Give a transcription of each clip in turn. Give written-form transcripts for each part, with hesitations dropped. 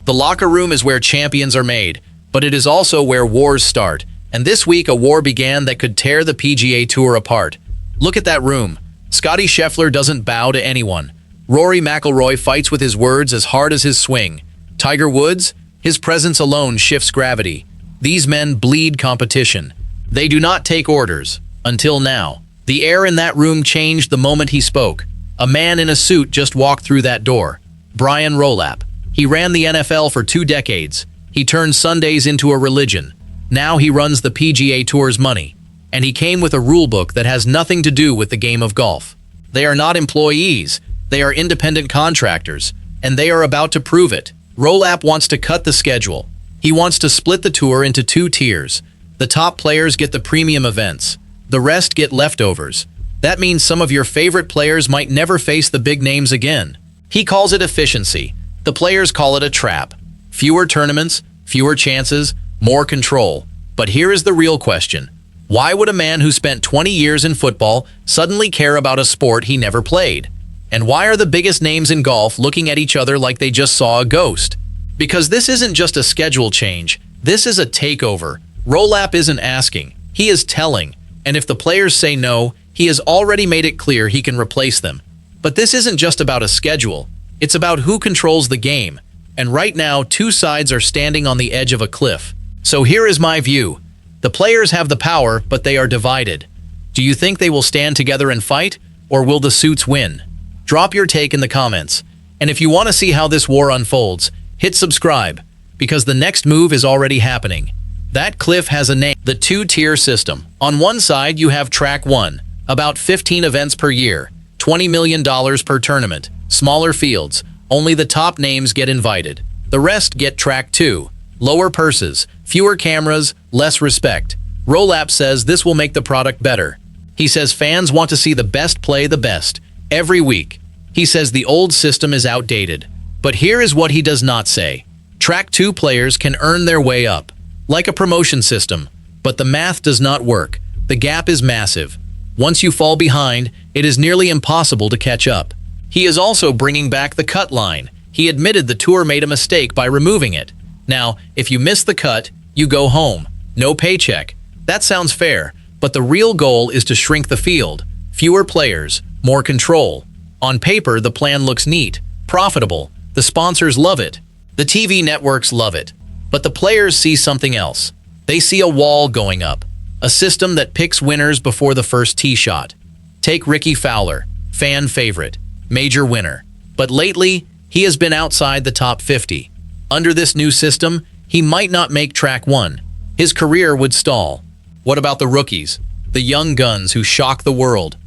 The locker room is where champions are made, but it is also where wars start. And this week, a war began that could tear the PGA Tour apart. Look at that room. Scottie Scheffler doesn't bow to anyone. Rory McIlroy fights with his words as hard as his swing. Tiger Woods, his presence alone shifts gravity. These men bleed competition. They do not take orders. Until now. The air in that room changed the moment he spoke. A man in a suit just walked through that door. Brian Rolapp. He ran the NFL for 2 decades. He turned Sundays into a religion. Now he runs the PGA Tour's money. And he came with a rulebook that has nothing to do with the game of golf. They are not employees. They are independent contractors. And they are about to prove it. Rolapp wants to cut the schedule. He wants to split the tour into 2 tiers. The top players get the premium events. The rest get leftovers. That means some of your favorite players might never face the big names again. He calls it efficiency. The players call it a trap. Fewer tournaments, fewer chances, more control. But here is the real question. Why would a man who spent 20 years in football suddenly care about a sport he never played? And why are the biggest names in golf looking at each other like they just saw a ghost? Because this isn't just a schedule change. This is a takeover. Rolapp isn't asking. He is telling. And if the players say no, he has already made it clear he can replace them. But this isn't just about a schedule. It's about who controls the game. And right now, 2 sides are standing on the edge of a cliff. So here is my view. The players have the power, but they are divided. Do you think they will stand together and fight, or will the suits win? Drop your take in the comments. And if you want to see how this war unfolds, hit subscribe, because the next move is already happening. That cliff has a name, the 2-tier system. On one side, you have Track 1, about 15 events per year, $20 million per tournament, smaller fields, only the top names get invited. The rest get Track 2, lower purses, fewer cameras, less respect. Rolapp says this will make the product better. He says fans want to see the best play the best, every week. He says the old system is outdated. But here is what he does not say. Track 2 players can earn their way up, like a promotion system. But the math does not work. The gap is massive. Once you fall behind, it is nearly impossible to catch up. He is also bringing back the cut line. He admitted the tour made a mistake by removing it. Now, if you miss the cut, you go home. No paycheck. That sounds fair, but the real goal is to shrink the field. Fewer players, more control. On paper, the plan looks neat, profitable. The sponsors love it. The TV networks love it. But the players see something else. They see a wall going up. A system that picks winners before the first tee shot. Take Ricky Fowler, fan favorite, major winner. But lately, he has been outside the top 50. Under this new system, he might not make Track 1. His career would stall. What about the rookies? The young guns who shock the world?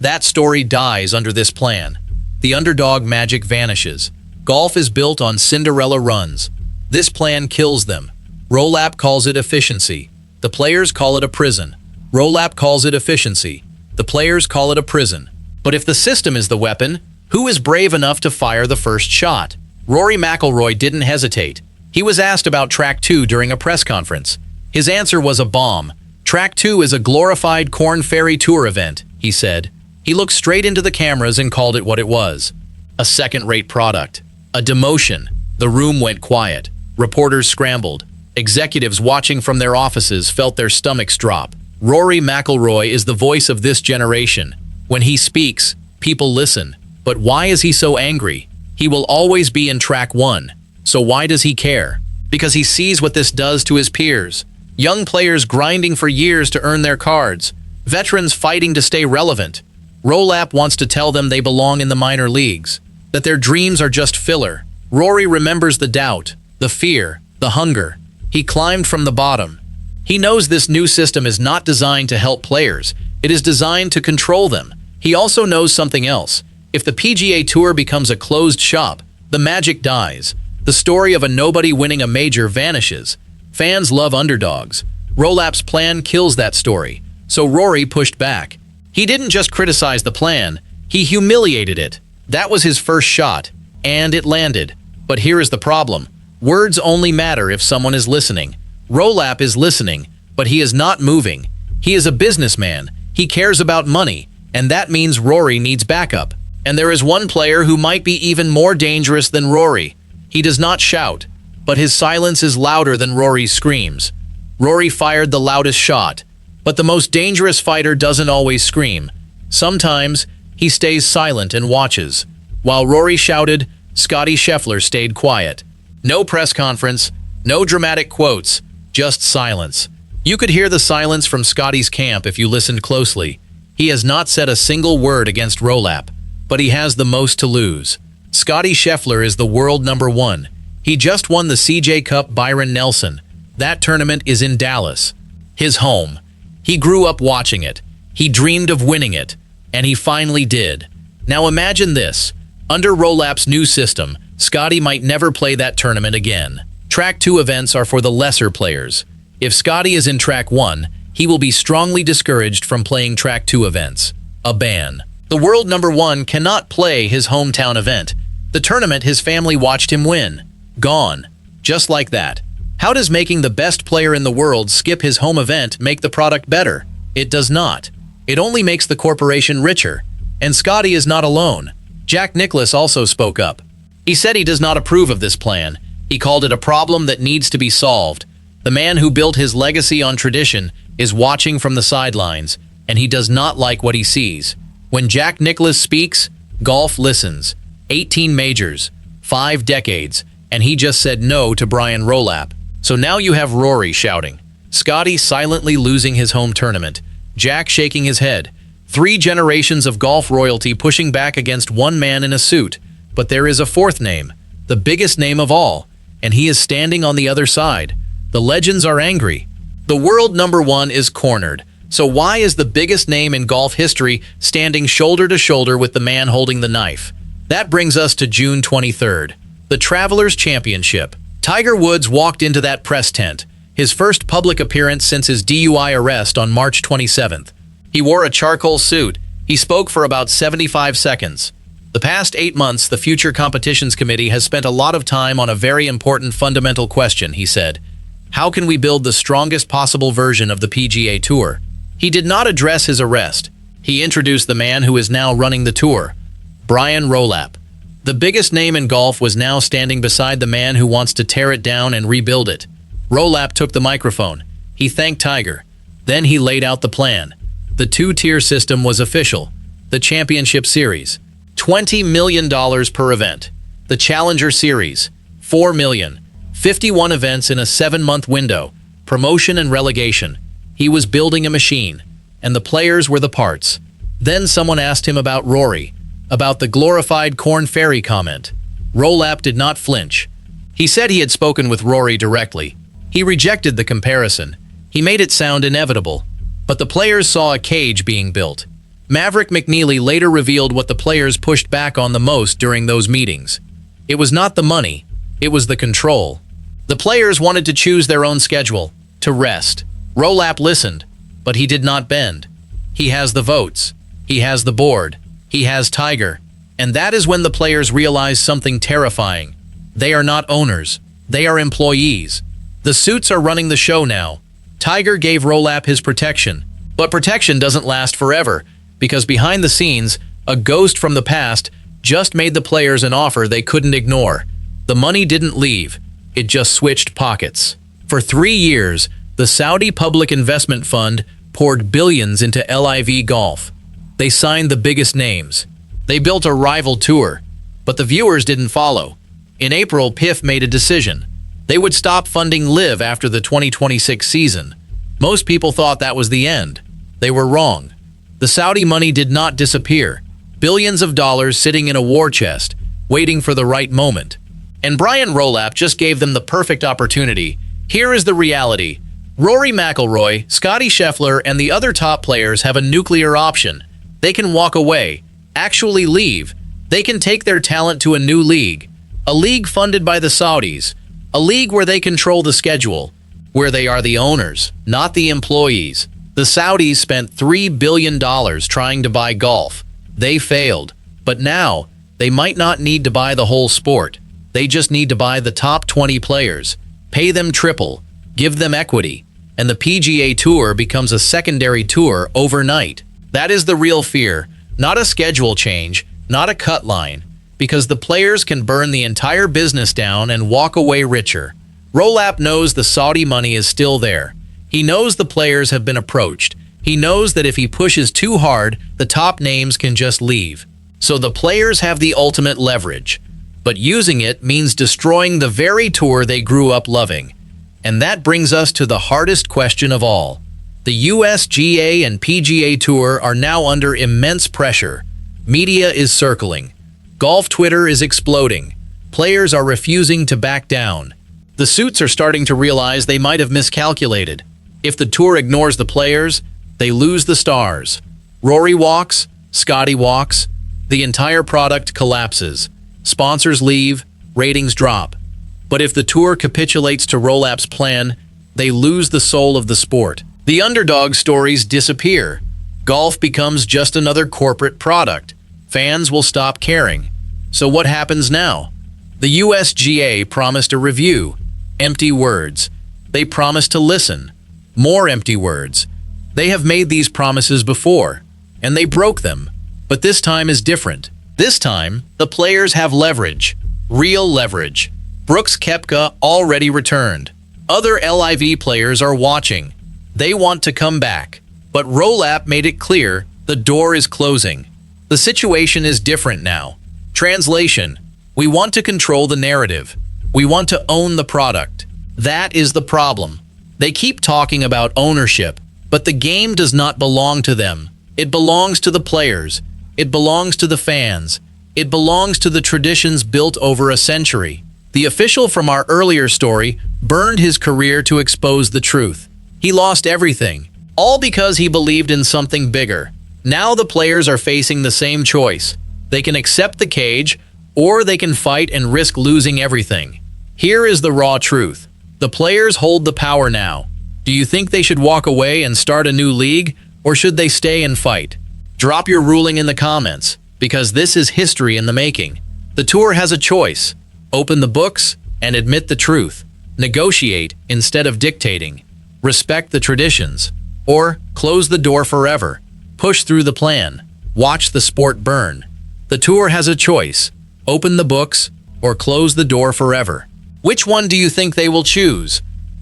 That story dies under this plan. The underdog magic vanishes. Golf is built on Cinderella runs. This plan kills them. Rolapp calls it efficiency. The players call it a prison. Rolapp calls it efficiency. The players call it a prison. But if the system is the weapon, who is brave enough to fire the first shot? Rory McIlroy didn't hesitate. He was asked about Track 2 during a press conference. His answer was a bomb. Track 2 is a glorified Korn Ferry Tour event, he said. He looked straight into the cameras and called it what it was. A second-rate product. A demotion. The room went quiet. Reporters scrambled. Executives watching from their offices felt their stomachs drop. Rory McIlroy is the voice of this generation. When he speaks, people listen. But why is he so angry? He will always be in Track 1. So why does he care? Because he sees what this does to his peers. Young players grinding for years to earn their cards. Veterans fighting to stay relevant. Rolapp wants to tell them they belong in the minor leagues. That their dreams are just filler. Rory remembers the doubt, the fear, the hunger. He climbed from the bottom. He knows this new system is not designed to help players. It is designed to control them. He also knows something else. If the PGA Tour becomes a closed shop, the magic dies. The story of a nobody winning a major vanishes. Fans love underdogs. Rolapp's plan kills that story. So Rory pushed back. He didn't just criticize the plan, he humiliated it. That was his first shot, and it landed. But here is the problem. Words only matter if someone is listening. Rolapp is listening, but he is not moving. He is a businessman. He cares about money, and that means Rory needs backup. And there is one player who might be even more dangerous than Rory. He does not shout. but his silence is louder than Rory's screams. Rory fired the loudest shot, but the most dangerous fighter doesn't always scream. Sometimes he stays silent and watches. While Rory shouted, Scottie Scheffler stayed quiet. No press conference, no dramatic quotes, just silence. You could hear the silence from Scottie's camp if you listened closely. He has not said a single word against Rolapp, but he has the most to lose. Scottie Scheffler is the world #1. He just won the CJ Cup Byron Nelson. That tournament is in Dallas, his home. He grew up watching it. He dreamed of winning it, and he finally did. Now imagine this. Under Rolapp's new system, Scottie might never play that tournament again. Track 2 events are for the lesser players. If Scottie is in Track 1, he will be strongly discouraged from playing Track 2 events. A ban. The world #1 cannot play his hometown event. The tournament his family watched him win. Gone. Just like that. How does making the best player in the world skip his home event make the product better? It does not. It only makes the corporation richer. And Scottie is not alone. Jack Nicklaus also spoke up. He said he does not approve of this plan. He called it a problem that needs to be solved. The man who built his legacy on tradition is watching from the sidelines, and he does not like what he sees. When Jack Nicklaus speaks, golf listens. 18 majors, 5 decades, and he just said no to Brian Rolapp. So now you have Rory shouting, Scottie silently losing his home tournament, Jack shaking his head, 3 generations of golf royalty pushing back against one man in a suit. But there is a fourth name, the biggest name of all, and he is standing on the other side. The legends are angry. The world #1 is cornered. So why is the biggest name in golf history standing shoulder to shoulder with the man holding the knife? That brings us to June 23rd, the Travelers Championship. Tiger Woods walked into that press tent, his first public appearance since his DUI arrest on March 27th. He wore a charcoal suit. He spoke for about 75 seconds. The past 8 months, the Future Competitions Committee has spent a lot of time on a very important fundamental question, he said. How can we build the strongest possible version of the PGA Tour? He did not address his arrest. He introduced the man who is now running the tour, Brian Rolapp. The biggest name in golf was now standing beside the man who wants to tear it down and rebuild it. Rolapp took the microphone. He thanked Tiger. Then he laid out the plan. The 2-tier system was official. The Championship Series, $20 million per event. The Challenger Series, $4 million. 51 events in a 7-month window. Promotion and relegation. He was building a machine, and the players were the parts. Then someone asked him about Rory, about the glorified Korn Ferry comment. Rolapp did not flinch. He said he had spoken with Rory directly. He rejected the comparison. He made it sound inevitable. But the players saw a cage being built. Maverick McNealy later revealed what the players pushed back on the most during those meetings. It was not the money, it was the control. The players wanted to choose their own schedule, to rest. Rolapp listened, but he did not bend. He has the votes. He has the board. He has Tiger. And that is when the players realize something terrifying. They are not owners. They are employees. The suits are running the show now. Tiger gave Rolapp his protection. But protection doesn't last forever, because behind the scenes, a ghost from the past just made the players an offer they couldn't ignore. The money didn't leave. It just switched pockets. For 3 years, the Saudi Public Investment Fund poured billions into LIV Golf. They signed the biggest names. They built a rival tour, but the viewers didn't follow. In April, PIF made a decision. They would stop funding LIV after the 2026 season. Most people thought that was the end. They were wrong. The Saudi money did not disappear. Billions of dollars sitting in a war chest, waiting for the right moment. And Brian Rolapp just gave them the perfect opportunity. Here is the reality. Rory McIlroy, Scottie Scheffler, and the other top players have a nuclear option. They can walk away, actually leave. They can take their talent to a new league. A league funded by the Saudis. A league where they control the schedule. Where they are the owners, not the employees. The Saudis spent $3 billion trying to buy golf. They failed. But now, they might not need to buy the whole sport. They just need to buy the top 20 players. Pay them triple. Give them equity. And the PGA Tour becomes a secondary tour overnight. That is the real fear. Not a schedule change. Not a cut line. because the players can burn the entire business down and walk away richer. Rolapp knows the Saudi money is still there. He knows the players have been approached. He knows that if he pushes too hard, the top names can just leave. So the players have the ultimate leverage. But using it means destroying the very tour they grew up loving. And that brings us to the hardest question of all. The USGA and PGA Tour are now under immense pressure. Media is circling. Golf Twitter is exploding. Players are refusing to back down. The suits are starting to realize they might have miscalculated. If the tour ignores the players, they lose the stars. Rory walks, Scottie walks, the entire product collapses. Sponsors leave, ratings drop. But if the tour capitulates to Rolapp's plan, they lose the soul of the sport. The underdog stories disappear. Golf becomes just another corporate product. Fans will stop caring. So what happens now? The USGA promised a review. Empty words. They promised to listen. More empty words. They have made these promises before, and they broke them. But this time is different. This time, the players have leverage. Real leverage. Brooks Koepka already returned. Other LIV players are watching. They want to come back. But Rolapp made it clear the door is closing. The situation is different now. Translation: we want to control the narrative. We want to own the product. That is the problem. They keep talking about ownership, but the game does not belong to them. It belongs to the players. It belongs to the fans. It belongs to the traditions built over a century. The official from our earlier story burned his career to expose the truth. He lost everything, all because he believed in something bigger. Now the players are facing the same choice. They can accept the cage, or they can fight and risk losing everything. Here is the raw truth. The players hold the power now. Do you think they should walk away and start a new league, or should they stay and fight? Drop your ruling in the comments, because this is history in the making. The tour has a choice. Open the books and admit the truth. Negotiate instead of dictating. Respect the traditions. Or close the door forever. Push through the plan. Watch the sport burn. The tour has a choice. Open the books or close the door forever. Which one do you think they will choose?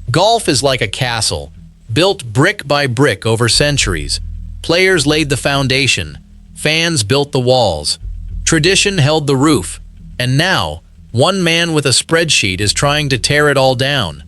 Golf is like a castle, built brick by brick over centuries. Players laid the foundation. Fans built the walls. Tradition held the roof. And now, one man with a spreadsheet is trying to tear it all down.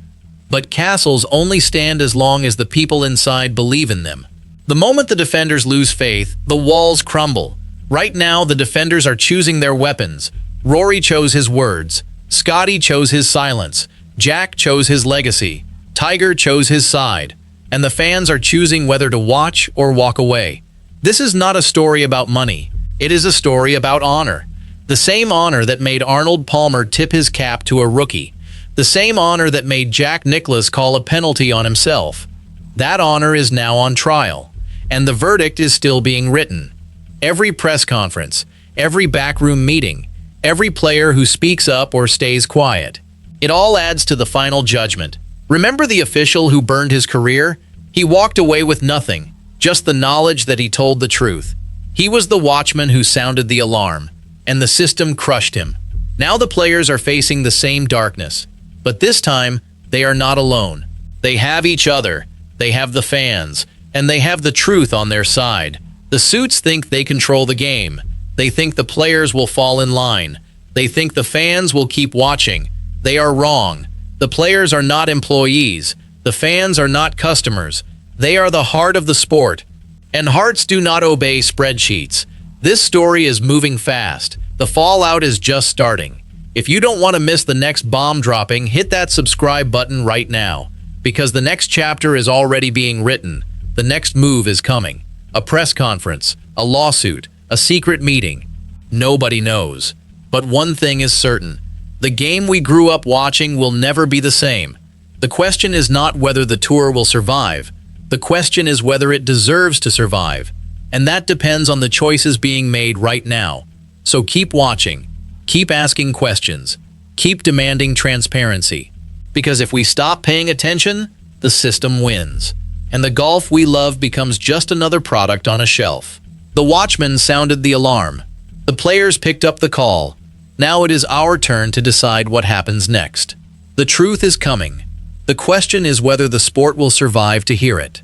But castles only stand as long as the people inside believe in them. The moment the defenders lose faith, the walls crumble. Right now, the defenders are choosing their weapons. Rory chose his words. Scottie chose his silence. Jack chose his legacy. Tiger chose his side. And the fans are choosing whether to watch or walk away. This is not a story about money. It is a story about honor. The same honor that made Arnold Palmer tip his cap to a rookie. The same honor that made Jack Nicklaus call a penalty on himself. That honor is now on trial. And the verdict is still being written. Every press conference, every backroom meeting, every player who speaks up or stays quiet. It all adds to the final judgment. Remember the official who burned his career? He walked away with nothing, just the knowledge that he told the truth. He was the watchman who sounded the alarm, and the system crushed him. Now the players are facing the same darkness, but this time they are not alone. They have each other, they have the fans, and they have the truth on their side. The suits think they control the game. They think the players will fall in line. They think the fans will keep watching. They are wrong. The players are not employees. The fans are not customers. They are the heart of the sport. And hearts do not obey spreadsheets. This story is moving fast. The fallout is just starting. If you don't want to miss the next bomb dropping, hit that subscribe button right now. Because the next chapter is already being written. The next move is coming. A press conference, a lawsuit, a secret meeting. Nobody knows. But one thing is certain. The game we grew up watching will never be the same. The question is not whether the tour will survive. The question is whether it deserves to survive. And that depends on the choices being made right now. So keep watching. Keep asking questions. Keep demanding transparency. Because if we stop paying attention, the system wins. And the golf we love becomes just another product on a shelf. The watchman sounded the alarm. The players picked up the call. Now it is our turn to decide what happens next. The truth is coming. The question is whether the sport will survive to hear it.